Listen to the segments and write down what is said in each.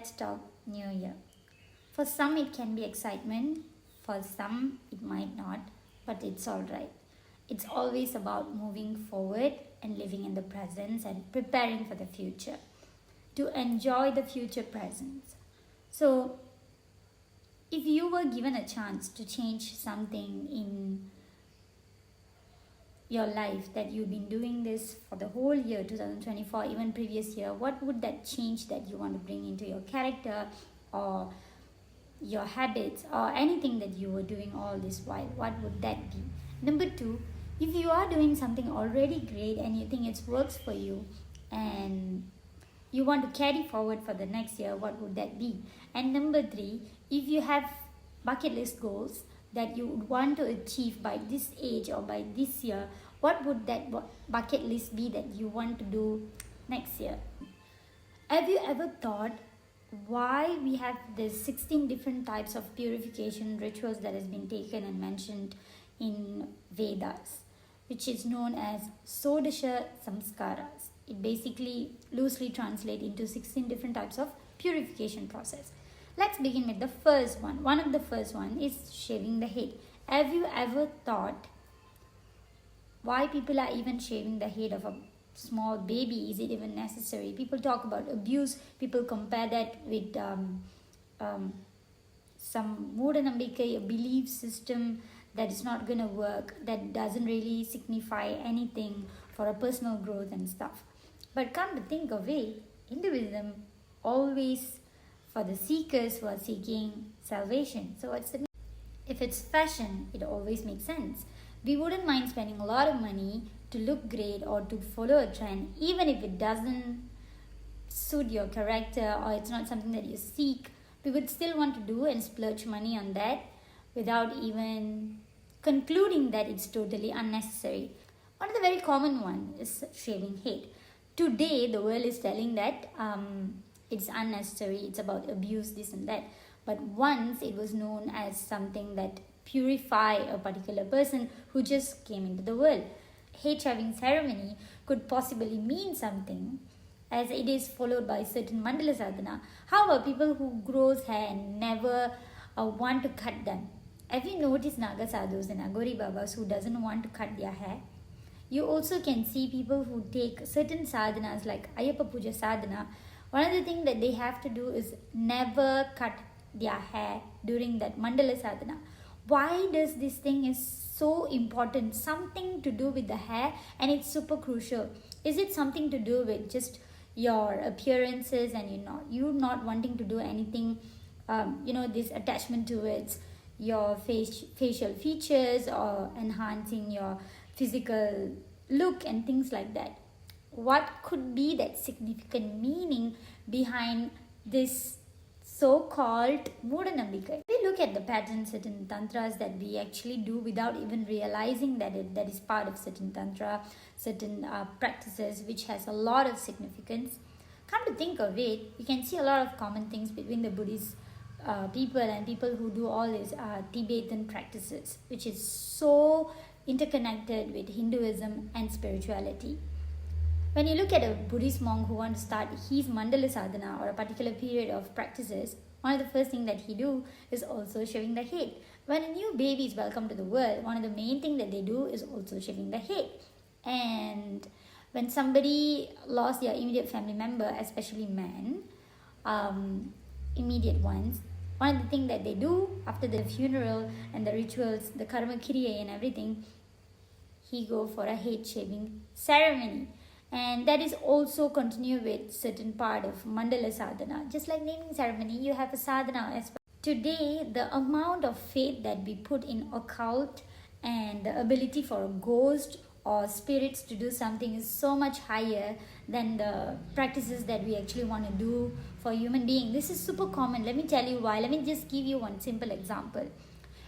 let's talk New Year. For some, it can be excitement, for some, it might not, but it's alright. It's always about moving forward and living in the present and preparing for the future, to enjoy the future present. So, if you were given a chance to change something in your life, that you've been doing this for the whole year 2024, even previous year, what would that change that you want to bring into your character or your habits or anything that you were doing all this while? What would that be? Number 2, if you are doing something already great and you think it works for you and you want to carry forward for the next year, what would that be? And number 3, if you have bucket list goals that you would want to achieve by this age or by this year, what would that bucket list be that you want to do next year? Have you ever thought why we have this 16 different types of purification rituals that has been taken and mentioned in Vedas, which is known as Sodasha Samskaras? It basically loosely translates into 16 different types of purification process. Let's begin with the first one. One of the first one is shaving the head. Have you ever thought why people are even shaving the head of a small baby? Is it even necessary? People talk about abuse. People compare that with some Mundan, a belief system that is not going to work, that doesn't really signify anything for a personal growth and stuff. But come to think of it, Hinduism always for the seekers who are seeking salvation. So if it's fashion, it always makes sense. We wouldn't mind spending a lot of money to look great or to follow a trend, even if it doesn't suit your character or it's not something that you seek. We would still want to do and splurge money on that without even concluding that it's totally unnecessary. One of the very common one is shaving head. Today, the world is telling that it's unnecessary, it's about abuse, this and that. But once it was known as something that purify a particular person who just came into the world. Head shaving ceremony could possibly mean something, as it is followed by certain mandala sadhana. However, people who grows hair and never want to cut them. Have you noticed Naga sadhus and Agori Babas who doesn't want to cut their hair? You also can see people who take certain sadhanas like Ayyappa Puja sadhana. One of the things that they have to do is never cut their hair during that mandala sadhana. Why does this thing is so important? Something to do with the hair, and it's super crucial. Is it something to do with just your appearances and you're not wanting to do anything, this attachment towards your facial features or enhancing your physical look and things like that? What could be that significant meaning behind this so-called Mudanambika? We look at the patterns, certain tantras that we actually do without even realizing that is part of certain tantra, certain practices which has a lot of significance. Come to think of it, you can see a lot of common things between the Buddhist people and people who do all these Tibetan practices, which is so interconnected with Hinduism and spirituality. When you look at a Buddhist monk who wants to start his mandala sadhana or a particular period of practices, one of the first things that he do is also shaving the head. When a new baby is welcomed to the world, one of the main things that they do is also shaving the head. And when somebody lost their immediate family member, especially men, immediate ones, one of the things that they do after the funeral and the rituals, the karma kriya and everything, he go for a head shaving ceremony. And that is also continue with certain part of mandala sadhana. Just like naming ceremony, you have a sadhana as well. Today, the amount of faith that we put in occult and the ability for a ghost or spirits to do something is so much higher than the practices that we actually want to do for human being. This is super common. Let me tell you why. Let me just give you one simple example.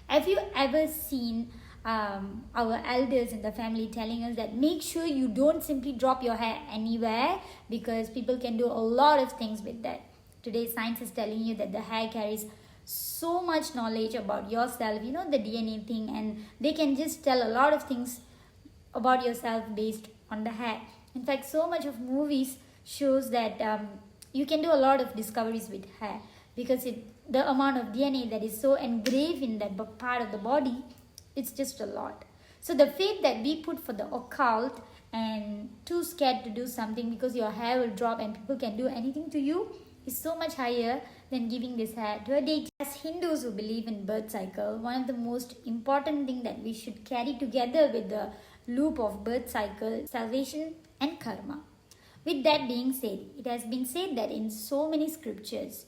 Have you ever seen our elders in the family telling us that make sure you don't simply drop your hair anywhere, because people can do a lot of things with that. Today science is telling you that the hair carries so much knowledge about yourself, the DNA thing, and they can just tell a lot of things about yourself based on the hair. In fact, so much of movies shows that you can do a lot of discoveries with hair, because the amount of DNA that is so engraved in that part of the body, it's just a lot. So the faith that we put for the occult and too scared to do something because your hair will drop and people can do anything to you is so much higher than giving this hair to a deity. As Hindus who believe in birth cycle, one of the most important thing that we should carry together with the loop of birth cycle, salvation and karma. With that being said, it has been said that in so many scriptures,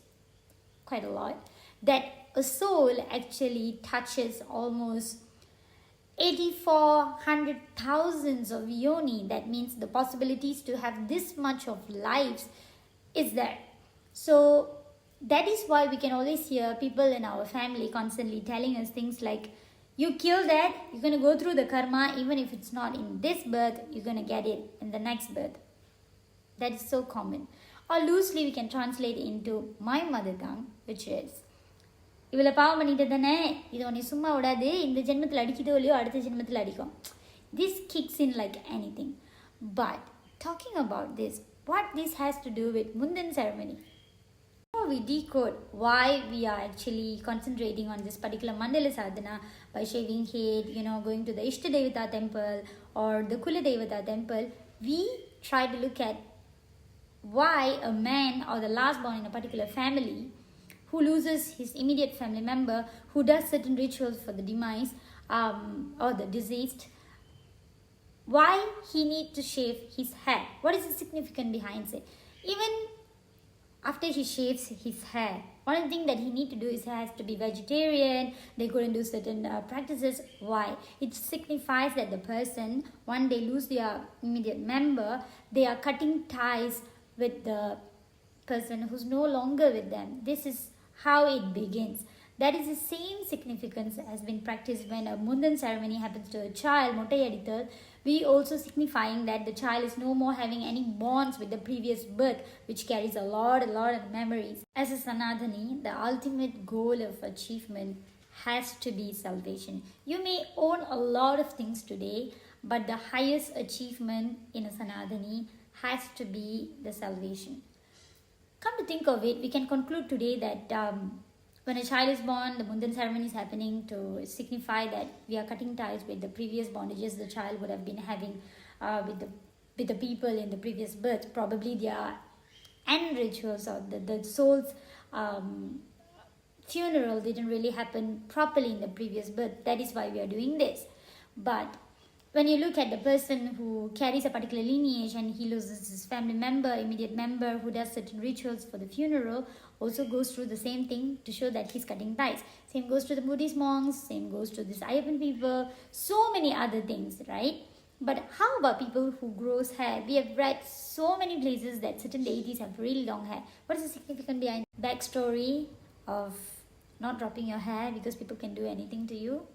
quite a lot, that a soul actually touches almost 84,100,000 of yoni. That means the possibilities to have this much of lives is there. So that is why we can always hear people in our family constantly telling us things like, you kill that, you're going to go through the karma, even if it's not in this birth, you're going to get it in the next birth. That is so common. Or loosely we can translate into my mother tongue, which is, இவளை பாவம் பண்ணிட்டு தானே, இது உன்னை சும்மா விடாது, இந்த ஜென்மத்தில் அடிக்குதோ இல்லையோ அடுத்த ஜென்மத்தில் அடிக்கும். This kicks in like anything. But talking about this, what this has to do with Mundan ceremony? Before we decode why we are actually concentrating on this particular Mandala sadhana by shaving head, going to the Ishtadevata temple or the Kuladevata temple, we try to look at why a man or the last born in a particular family who loses his immediate family member, who does certain rituals for the demise or the deceased, why he needs to shave his hair. What is the significance behind it? Even after he shaves his hair, one thing that he needs to do is he has to be vegetarian, they couldn't do certain practices. Why? It signifies that the person, when they lose their immediate member, they are cutting ties with the person who's no longer with them. This is how it begins. That is the same significance has been practiced when a Mundan ceremony happens to a child, Mottai Adithal. We also signifying that the child is no more having any bonds with the previous birth, which carries a lot of memories. As a Sanatani, the ultimate goal of achievement has to be salvation. You may own a lot of things today, but the highest achievement in a Sanatani has to be the salvation. Come to think of it, we can conclude today that when a child is born, the Mundan ceremony is happening to signify that we are cutting ties with the previous bondages the child would have been having with the people in the previous birth. Probably their end rituals or the soul's funeral didn't really happen properly in the previous birth. That is why we are doing this. But when you look at the person who carries a particular lineage and he loses his family member, immediate member, who does certain rituals for the funeral, also goes through the same thing to show that he's cutting ties. Same goes to the Buddhist monks, same goes to this Ayappan people, so many other things, right? But how about people who grows hair? We have read so many places that certain deities have really long hair. What is the significance behind the backstory of not dropping your hair because people can do anything to you?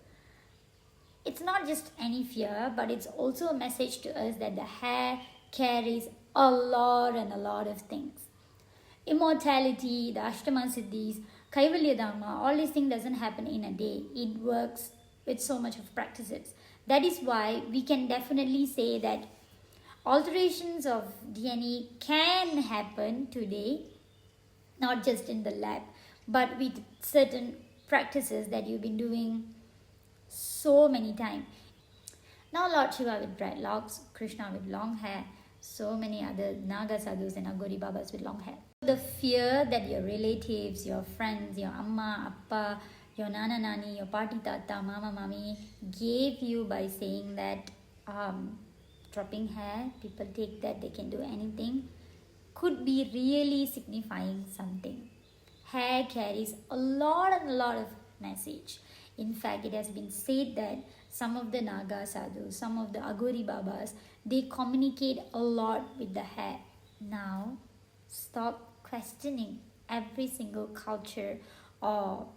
It's not just any fear, but it's also a message to us that the hair carries a lot of things. Immortality, the Ashtama Siddhis, Kaivalya Dharma, all these things doesn't happen in a day. It works with so much of practices. That is why we can definitely say that alterations of DNA can happen today, not just in the lab, but with certain practices that you've been doing so many times. Now Lord Shiva with dreadlocks, Krishna with long hair, so many other Naga sadhus and Agori Babas with long hair. The fear that your relatives, your friends, your Amma, Appa, your Nana Nani, your Pati Tata, Mama Mami gave you by saying that dropping hair, people take that they can do anything, could be really signifying something. Hair carries a lot of message. In fact, it has been said that some of the Naga sadhus, some of the Agori Babas, they communicate a lot with the hair. Now, stop questioning every single culture or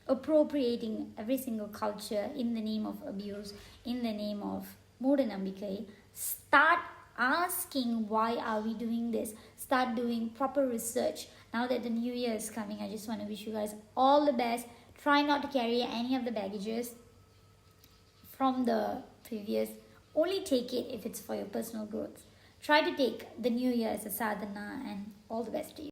appropriating every single culture in the name of abuse, in the name of Moodanambikai. Start asking, why are we doing this? Start doing proper research. Now that the new year is coming, I just want to wish you guys all the best. Try not to carry any of the baggages from the previous. Only take it if it's for your personal growth. Try to take the new year as a sadhana, and all the best to you.